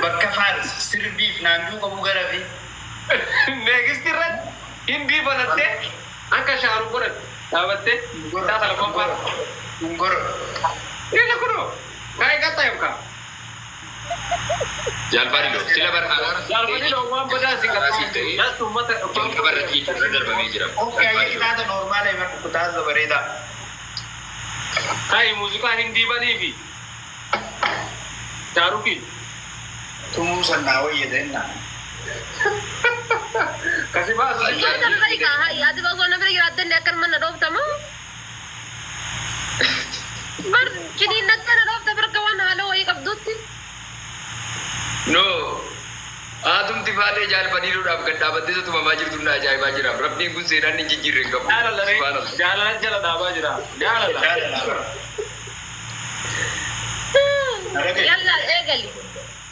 bakka Faaris sirbiif naannoo qabu gara fi neegistirran hindi banatte akka shaaru godhan dhaabatte taata lafaffaa gungoro ila kuno kaay qatta yooka Jalbari sila jalbani lo waan badaa si qatta yastu mata kabarratti darbamee jira. okay ayi taata normal ay marku taata bareda kaay muuziqaa hindi banii fi shaaruki tumu sanna wayyedenna kasi baasu Iya kan kali kah? Iya di bawah sana beri gratis dia akan menadop tamu. Bar jadi nak menadop tapi kawan halo ay kabdut. No. Atum tifate jalbari lo dab gadda badde to tuma majir tunna jay majira rabbi gun seran ni jijir rengam. Jalan jala daba jira. Jalan. Yalla gali.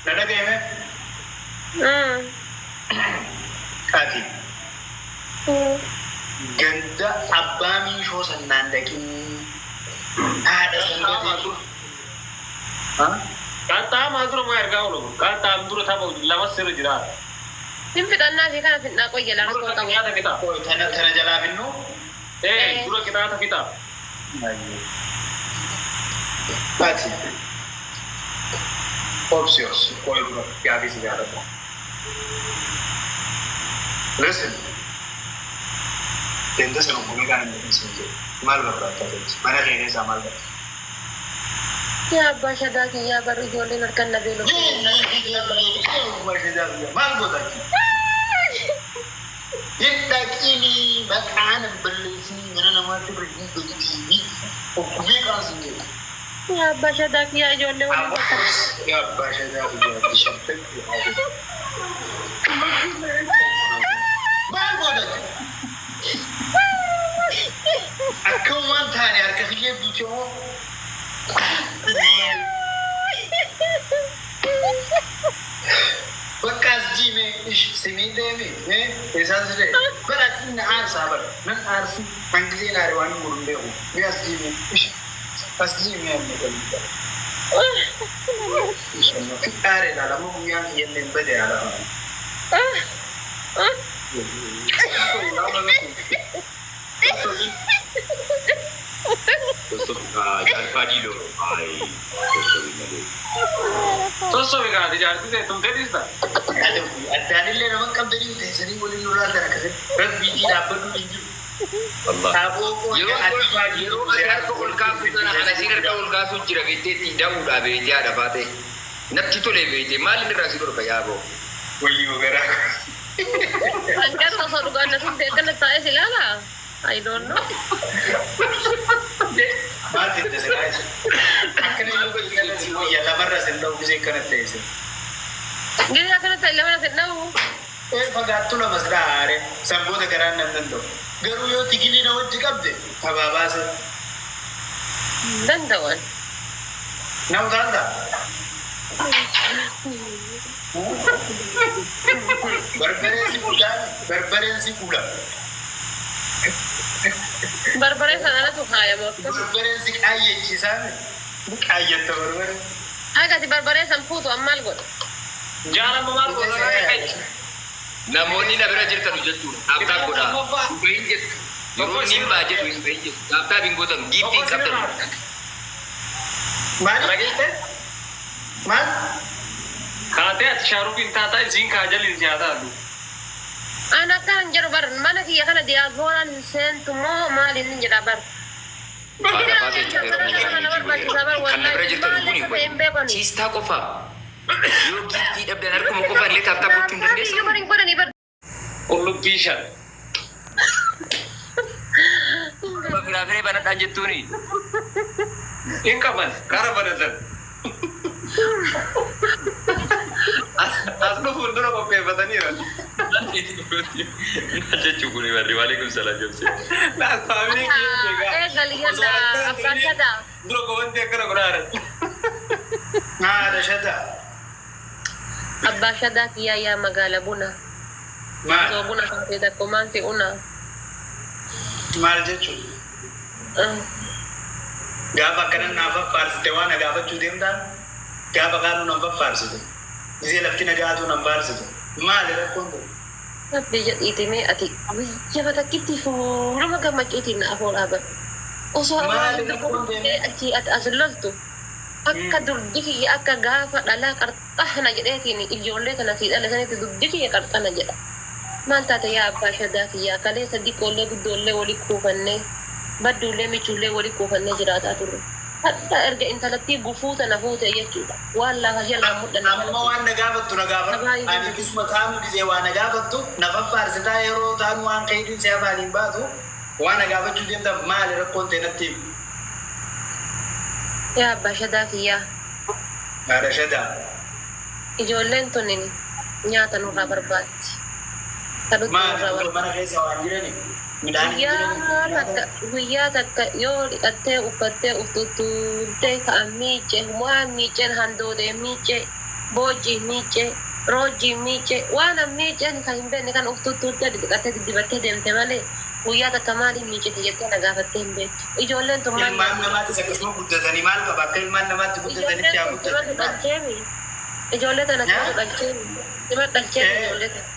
nada ke me ati ganda abami sho sannan da kin ada sannan ha Kata maduro mo erga ulo. Kata maduro tabo lawas sir jira. Simpi tanah sih kan fitnah kau jalan kau tahu. Kita. ko tana jala binno Duro kita ta kita. ati options ko duro ya bi sigara listen tenda se non come ganare nel senso mal va tratta mana che ne sa mal Ya bahasa ki ya baru jole narkan nabi lo. mal go da yadda kini bakanan ballisi ngana na ma tibri ko TV ko kuma ka sun je Ya bahasa ki ya jole wala. ya basha da ya shabta mal go da akan wanta ne har ka fiye bicho Bekas ji में सिमिले में ऐसा से पर अच्छी नहार साबर न R C पंक्ति नारवान मुंडे हो बेस जी में असली में निकल गया अरे लाला मुझे ये नहीं बदे आ रहा jalbari lo ay Tosso vega di jardi de tum te dista. Attari ले रहा कब तरी तेरी बोली नुरा तेरा कैसे रब बीजी आप तो बीजी Allah. साबो को Yeroo agar ko ol kaasu sana ana sigar ka ol kaasu jira beete tinda uda beete ada baate. Nafti tole beete maal ni rasi ko kayabo. वही वगैरह Angkat masa dugaan natin tekan na tayo sila na. I don't know. बात इतने से गाइस अकने लोग इतने से वो ये लबर रसन लोग मुझे करते हैं से Gini akan na tayo laman na sila mo. फगातु ना मसला आ रहे संबोध करान नंदन तो गरु यो तिगिली ना वज्ज कब दे फबाबा से Dandawan. ना उदारदा बर्बरे सी कूड़ा Barbara sana na to kaya mo. बर्बरे सी आये चीज़ा आये तो बर्बरे Ay kasi Barbara san puto ang malgot. Jalan memal ko na kay. Namoonni na bira jirtan jechuudha. Abtaa godha. Bayin jedhu. Yeroo nimba jedhu hin bayin jedhu. Abtaa bingootan giiftii qabdan. Mall Ragite? Mall Kate at sharukin tata zin kajal in zyada adu. Anak kan jero bar mana kiya kana dia boran sen tumo malin ni jera bar. Kan na bira jirtan kuni kun. Siistaa qofa. Yoo giiftii dhabdan harkuma qofa illee taaptaa gochuu hin dandeessu. Ullu bishan. Firaafirii banadhaan jettuuni. Inkaman kara banatan. Asno fundura qopheeffataniiran. Jechuun kuni barri waalaikumsalam jabse. Naa faamilii kiyya Galiyan na abasada. dura ko wanti akkana godhaaran. هذا شدا Abasada kiya ya magala buna. So mall buna kan tidak kumanti una. माल जेचू Gaafa akkanan naaf faarsite waan gaafachuu deemtaan gaafa kaanuu nan faarsite. Gisee lafti nagaatu nan faarsite. Maali rakkoon kun? Rabbi jedhiitimee ati biyya takkitti fuuluma gammachuutiin na afoo dhaaban. Osoo achi as loltu akka durdi kiyya akka gaafa dhalaa qarxana jedheetiin ijoollee kana sii dhalatanitti durdi kiyya qarxana jedha. Maal taate yaa abbaa shadaa kiyyaa kalee sadii qoollee guddoollee walii kuufannee badduullee michuullee walii kuufannee jiraataa turre. Hadda erga intalattii gufuuta na fuute jechuudha. Waan lafa jalaa mudhanna. Amma waan na gaafattu na gaafatu. Ani kisuma taanu gisee waan na gaafattu na faffaarsitaa yeroo taanu waan qeediin si afaaniin baatu waan na gaafachuu deemta maali rakkoon ta'e natti himu. Yaa abbaa shadaa kiyyaa. Haadha shadaa. Ijoolleen tunniin nyaata nurraa barbaatti. Maali mana keessa waan jirani? Guyyaa takka yoo dhiqattee uffattee uftutuutee ka'an miicce waan miicceen handoodee miicce boojii miicce roojii miicce waan miicceen kan hin beekne kan uftutuutee dhiqattee dibattee deemte malee guyyaa takka maaliin miiccite jettee na gaafattee hin beektu. Ijoolleen tun maal ilmaan namaatti akkasuma guddatanii maal qaba akka ilmaan namaatti guddatanii yaa guddatan. Ijoollee tana simatu dhalcheemi. Simatu dhalcheemi ijoollee tana.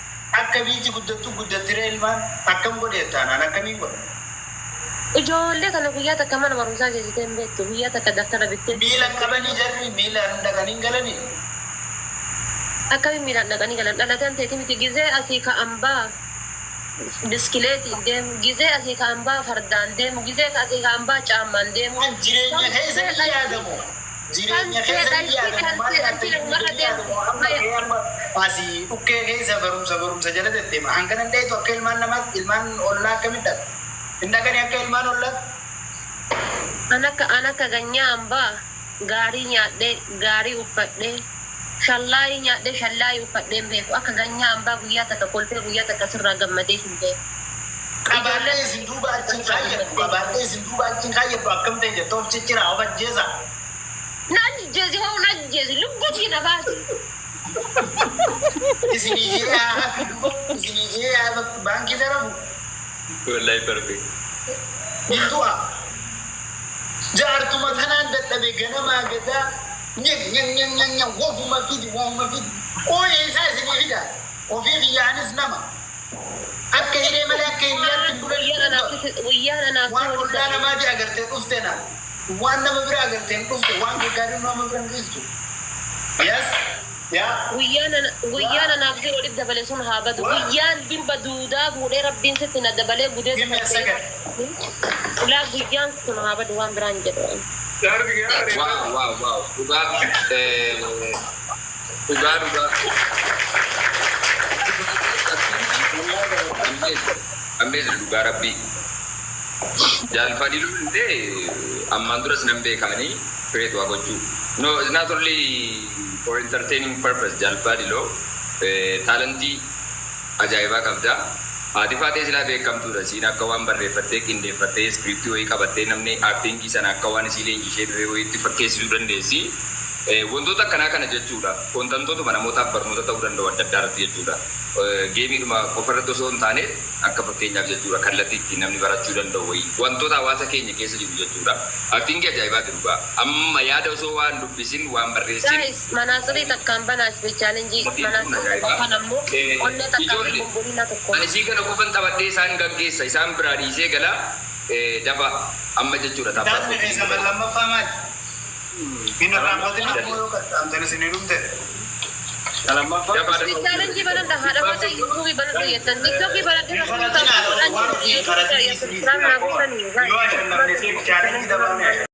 Akka biyyi guddattu guddattiree ilmaan akkam godhee taanaan akkamiin godha? Ijoollee kana guyyaa takka mana barumsaa geessitee hin beektu. Guyyaa takka daftara bittee. Miilan qabanii jarri miilaan dhaqanii galanii. Akkamiin miilaan dhaqanii galan dhalatan ta'eeti miti gizee asii ka'an baa biskileetiin deemu gizee asii ka'an baa fardaan deemu gizee asii ka'an baa caammaan deemu. Jireenya keessa ni yaadamu. Jireenya keessa ni yaadamu. Asii dhukkee keessa barumsa jala deddeema. Hangana dheetu akka ilmaan namaatti ilmaan ollaa akkamitti dhaqa? Inni akkanii akka ilmaan ollaatti? An akka ganyaa hambaa gaarii nyaadhee gaarii uffadhee shallaayii nyaadhee shallaayii uffadhee beeku akka ganyaa hambaa guyyaa takka kolfee guyyaa takka sirraa gammadee hin beeku. Qabaadhee isin duuba achiin kaayyadhu akkam ta'e jettu of cicciraa of ajjeesa. Najjeesi hoo najjeesi lubbuutii na baasi. Isinii jee baankii sarafu. Wallahi perfect. Mintu'a. Jaartuma kanaan dadhabe ganamaa gadaa nyang wofuma fidi. Ooyee isaa isinii fida. Ofii kiyyaanis nama. Akka hiree malee akka hiriyaatti bulan waan ollaa namaati agartee dhufte na. Waan nama bira agartee dhufte waan gaggaarii nama bira geessu. Yes. Guyyaan anaaf si walitti dabale sun haa badu. Guyyaan dimba duudaa fuudhee rabbiin sitti na dabalee gudee ulaa guyyaan sun haa badu waan biraan jedhu. Wow. Dhugaa. Amazing dhugaa rabbii. Jaalfadhiilu illee ammaan duras nan beekanii fireetu waa gochuu. No, it's not only for entertaining purpose. Jaalfadhiiloo talentii ajaa'ibaa qabda. Haati faatee silaa beekamtuudha. Siin akka waan barreeffattee qindeeffattee iskiriiptii wayii qabattee namni aartiingii sana akka waan isii leenjishee dhufee wayiitti fakkeessisuu dandeessi. Wantoota akkanaa kana jechuudha. Kontantotuma namootaaf barnoota ta'uu danda'u adda addaa irratti jechuudha. Geemiidhuma qofarratti osoo hin taane akka fakkeenyaaf jechuudha kallattii ittiin namni barachuu danda'u wayii. Wantoota hawaasa keenya keessa jiru jechuudha. Aartiingii ajaa'ibaa jiru. Amma yaada osoo waan dubbisin waan barreessin. Manaasarii takkaan banaas chaalenjii manaasarii kan ammoo onnee takkaan bumbulina tokko. Ani sii kana qofan taphadhee isaan gaggeessa isaan biraa dhiisee gala daba amma jechuudha taphaa. Daasni keessa lammaffaa maali? Inni raawwatina ammoo yoo qaxxaamtan isin hidhumte. Challenge banan dah ada masa YouTube banan tu ya dan TikTok banan tu Karena Challenge kita